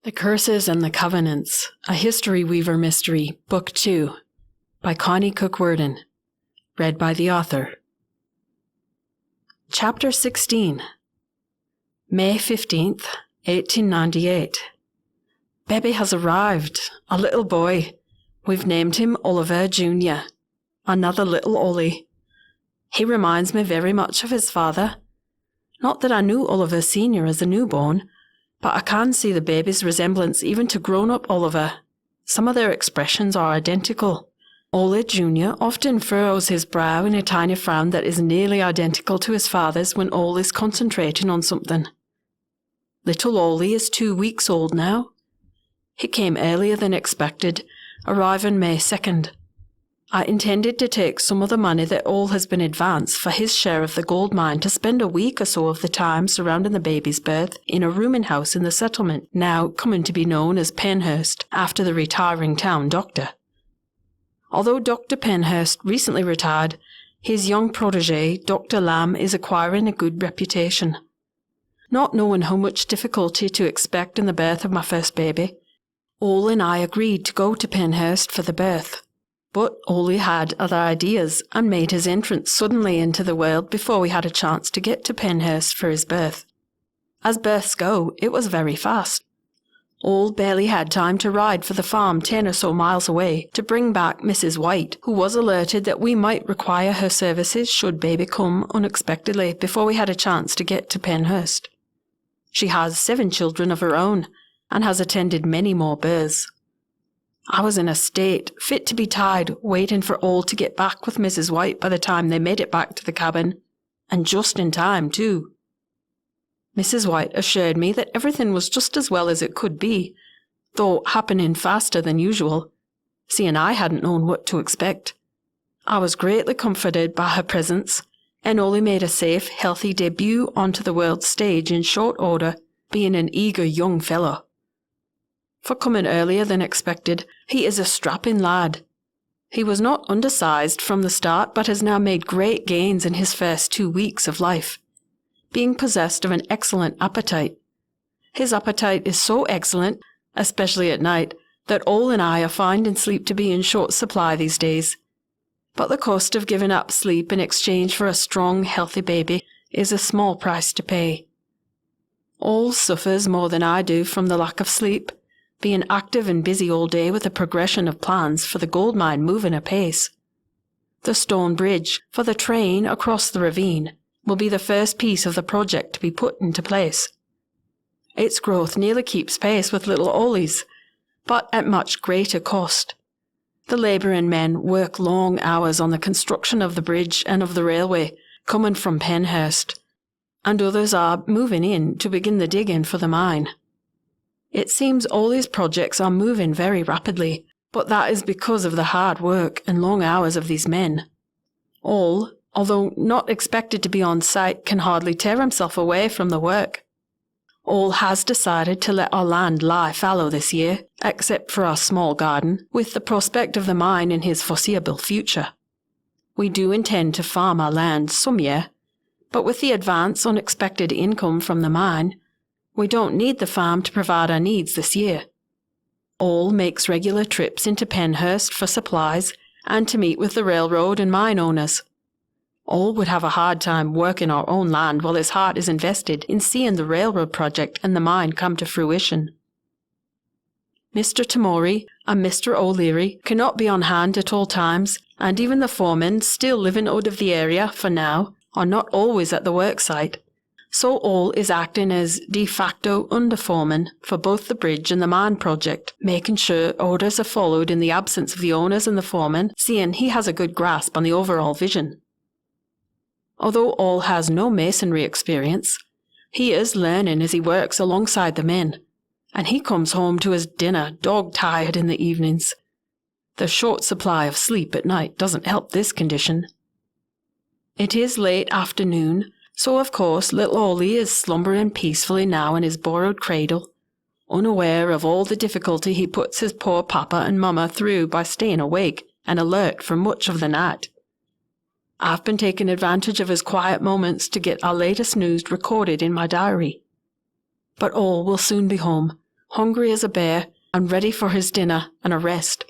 The Curses and the Covenants, A History Weaver Mystery, Book 2, by Connie Worden, read by the author. Chapter 16, May 15th, 1898. Baby has arrived, a little boy. We've named him Oliver Jr., another little Ollie. He reminds me very much of his father. Not that I knew Oliver Sr. as a newborn, but I can see the baby's resemblance even to grown-up Oliver. Some of their expressions are identical. Ollie Jr. often furrows his brow in a tiny frown that is nearly identical to his father's when Ollie is concentrating on something. Little Ollie is 2 weeks old now. He came earlier than expected, arriving May 2nd. I intended to take some of the money that Ole has been advanced for his share of the gold mine to spend a week or so of the time surrounding the baby's birth in a rooming house in the settlement, now coming to be known as Penhurst, after the retiring town doctor. Although Dr. Penhurst recently retired, his young protege, Dr. Lamb, is acquiring a good reputation. Not knowing how much difficulty to expect in the birth of my first baby, Ole and I agreed to go to Penhurst for the birth. But Ollie had other ideas and made his entrance suddenly into the world before we had a chance to get to Penhurst for his birth. As births go, it was very fast. Ole barely had time to ride for the farm 10 or so miles away to bring back Mrs. White, who was alerted that we might require her services should baby come unexpectedly before we had a chance to get to Penhurst. She has 7 children of her own and has attended many more births. I was in a state, fit to be tied, waiting for Ole to get back with Mrs. White by the time they made it back to the cabin, and just in time, too. Mrs. White assured me that everything was just as well as it could be, though happening faster than usual, seeing I hadn't known what to expect. I was greatly comforted by her presence, and Ole made a safe, healthy debut onto the world's stage in short order, being an eager young fellow. For coming earlier than expected, he is a strapping lad. He was not undersized from the start, but has now made great gains in his first 2 weeks of life, being possessed of an excellent appetite. His appetite is so excellent, especially at night, that Ole and I are finding sleep to be in short supply these days. But the cost of giving up sleep in exchange for a strong, healthy baby is a small price to pay. Ole suffers more than I do from the lack of sleep, being active and busy all day with a progression of plans for the gold mine moving apace. The stone bridge for the train across the ravine will be the first piece of the project to be put into place. Its growth nearly keeps pace with little Ollie's, but at much greater cost. The labouring men work long hours on the construction of the bridge and of the railway coming from Penhurst, and others are moving in to begin the digging for the mine. It seems all these projects are moving very rapidly, but that is because of the hard work and long hours of these men. Ole, although not expected to be on site, can hardly tear himself away from the work. Ole has decided to let our land lie fallow this year, except for our small garden, with the prospect of the mine in his foreseeable future. We do intend to farm our land some year, but with the advance unexpected income from the mine, we don't need the farm to provide our needs this year. Ole makes regular trips into Penhurst for supplies and to meet with the railroad and mine owners. Ole would have a hard time working our own land while his heart is invested in seeing the railroad project and the mine come to fruition. Mr. Tamori and Mr. O'Leary cannot be on hand at all times, and even the foremen, still living out of the area for now, are not always at the work site. So Ole is acting as de facto underforeman for both the bridge and the mine project, making sure orders are followed in the absence of the owners and the foreman, seeing he has a good grasp on the overall vision. Although Ole has no masonry experience, he is learning as he works alongside the men, and he comes home to his dinner dog-tired in the evenings. The short supply of sleep at night doesn't help this condition. It is late afternoon, so of course little Ollie is slumbering peacefully now in his borrowed cradle, unaware of all the difficulty he puts his poor papa and mamma through by staying awake and alert for much of the night. I've been taking advantage of his quiet moments to get our latest news recorded in my diary. But Ole will soon be home hungry as a bear and ready for his dinner and a rest,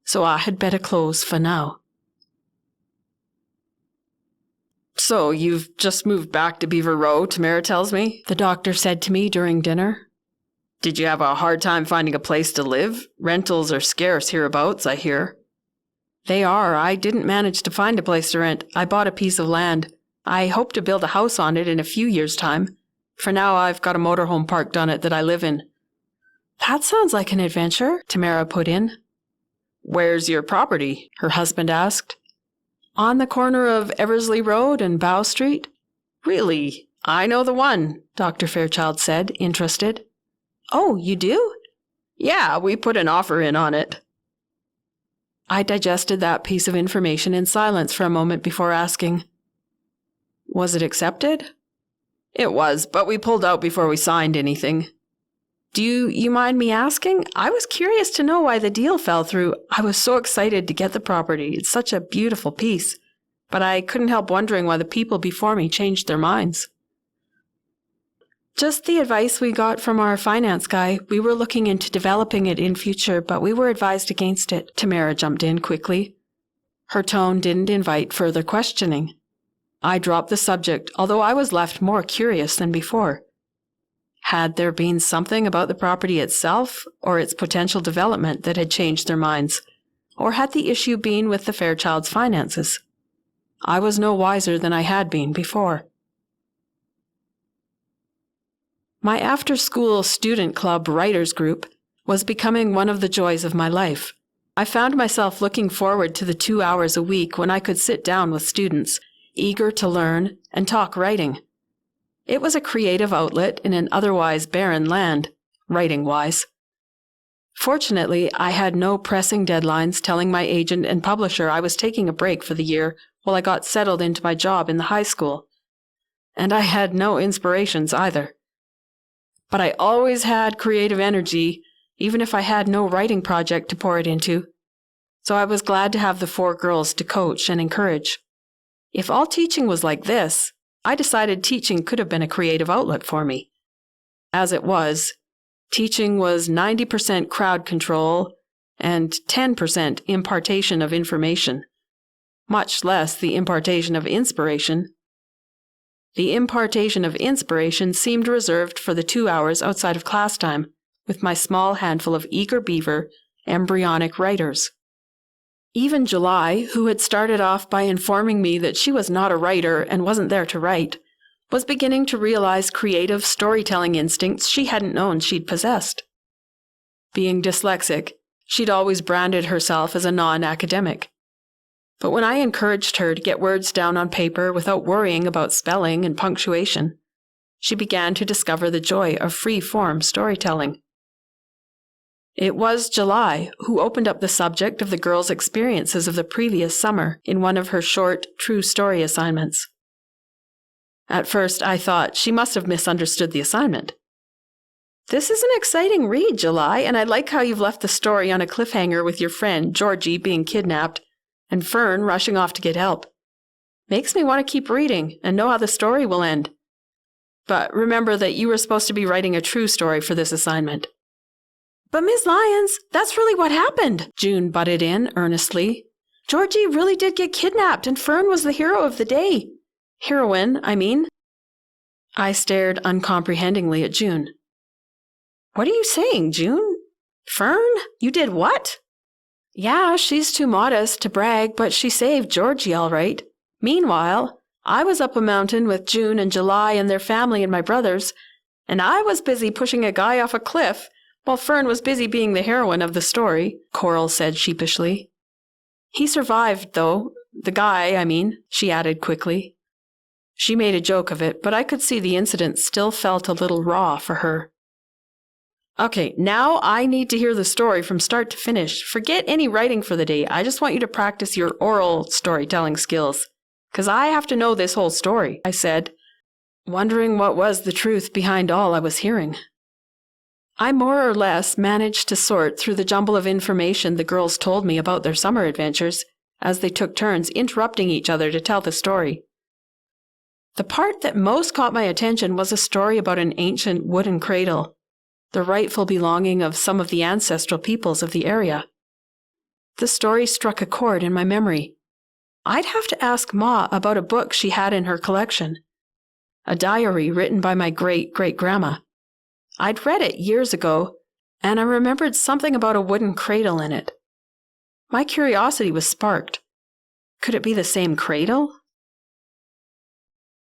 so I had better close for now. So you've just moved back to Beaver Row, Tamara tells me, the doctor said to me during dinner. Did you have a hard time finding a place to live? Rentals are scarce hereabouts, I hear. They are. I didn't manage to find a place to rent. I bought a piece of land. I hope to build a house on it in a few years' time. For now, I've got a motorhome parked on it that I live in. That sounds like an adventure, Tamara put in. Where's your property? Her husband asked. On the corner of Eversley Road and Bow Street. Really? I know the one, Dr. Fairchild said, interested. Oh, you do? Yeah, we put an offer in on it. I digested that piece of information in silence for a moment before asking, was it accepted? It was, but we pulled out before we signed anything. Do you mind me asking? I was curious to know why the deal fell through. I was so excited to get the property. It's such a beautiful piece. But I couldn't help wondering why the people before me changed their minds. Just the advice we got from our finance guy. We were looking into developing it in future, but we were advised against it. Tamara jumped in quickly. Her tone didn't invite further questioning. I dropped the subject, although I was left more curious than before. Had there been something about the property itself or its potential development that had changed their minds? Or had the issue been with the Fairchilds' finances? I was no wiser than I had been before. My after-school student club writers group was becoming one of the joys of my life. I found myself looking forward to the 2 hours a week when I could sit down with students, eager to learn and talk writing. It was a creative outlet in an otherwise barren land, writing-wise. Fortunately, I had no pressing deadlines telling my agent and publisher I was taking a break for the year while I got settled into my job in the high school. And I had no inspirations either. But I always had creative energy, even if I had no writing project to pour it into. So I was glad to have the 4 girls to coach and encourage. If all teaching was like this, I decided teaching could have been a creative outlet for me. As it was, teaching was 90% crowd control and 10% impartation of information, much less the impartation of inspiration. The impartation of inspiration seemed reserved for the 2 hours outside of class time with my small handful of eager beaver, embryonic writers. Even July, who had started off by informing me that she was not a writer and wasn't there to write, was beginning to realize creative storytelling instincts she hadn't known she'd possessed. Being dyslexic, she'd always branded herself as a non-academic. But when I encouraged her to get words down on paper without worrying about spelling and punctuation, she began to discover the joy of free-form storytelling. It was July who opened up the subject of the girls' experiences of the previous summer in one of her short, true story assignments. At first, I thought she must have misunderstood the assignment. This is an exciting read, July, and I like how you've left the story on a cliffhanger with your friend, Georgie, being kidnapped, and Fern rushing off to get help. Makes me want to keep reading and know how the story will end. But remember that you were supposed to be writing a true story for this assignment. But Miss Lyons, that's really what happened, June butted in earnestly. Georgie really did get kidnapped and Fern was the hero of the day. Heroine, I mean. I stared uncomprehendingly at June. What are you saying, June? Fern? You did what? Yeah, she's too modest to brag, but she saved Georgie all right. Meanwhile, I was up a mountain with June and July and their family and my brothers, and I was busy pushing a guy off a cliff while Fern was busy being the heroine of the story, Coral said sheepishly. He survived, though. The guy, I mean, she added quickly. She made a joke of it, but I could see the incident still felt a little raw for her. Okay, now I need to hear the story from start to finish. Forget any writing for the day. I just want you to practice your oral storytelling skills. 'Cause I have to know this whole story, I said, wondering what was the truth behind all I was hearing. I more or less managed to sort through the jumble of information the girls told me about their summer adventures as they took turns interrupting each other to tell the story. The part that most caught my attention was a story about an ancient wooden cradle. the rightful belonging of some of the ancestral peoples of the area. The story struck a chord in my memory. I'd have to ask Ma about a book she had in her collection, a diary written by my great-great-grandma. I'd read it years ago, and I remembered something about a wooden cradle in it. My curiosity was sparked. Could it be the same cradle,